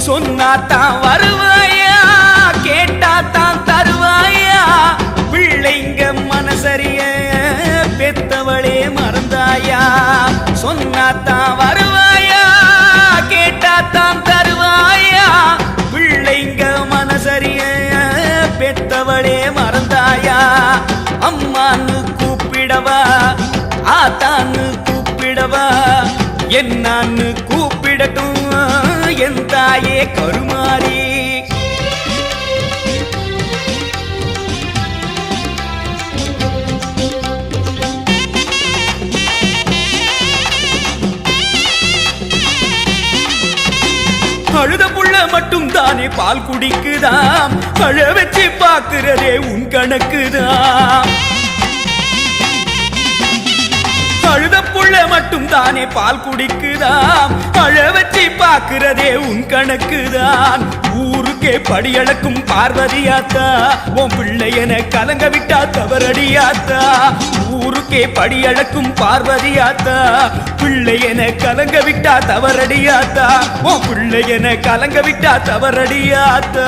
சொன்னாத்தான் வருவாயா, கேட்டாத்தான் தருவாயா, பிள்ளைங்க மனசரிய பெத்தவளே மறந்தாயா. சொன்னாத்தான் வருவாயா, கேட்டாத்தான் தருவாயா, பிள்ளைங்க மனசரிய பெத்தவளே மறந்தாயா. அம்மான்னு கூப்பிடவா, ஆத்தான்னு கூப்பிடவா, என்னான்னு கூப்பிடட்டும் என் தாயே கருமாரி. அழுத புள்ள மட்டும் தானே பால் குடிக்குதாம், அழ வச்சு பாக்குறதே உன் கணக்குதான். அழுத புள்ள மட்டும் தானே பால் குடிக்குதாம், அழ வச்சு பாக்குறதே உன் கணக்குதான். ஊருக்கே படியளக்கும் பார்வதியாத்தா, உன் பிள்ளையன கலங்க விட்டா தவறடியாத்தா. ஊருக்கே படியளக்கும் பார்வதியாத்தா, பிள்ளையன கலங்க விட்டா தவறடியாத்தா. உன் பிள்ளையன கலங்க விட்டா தவறடியாத்தா.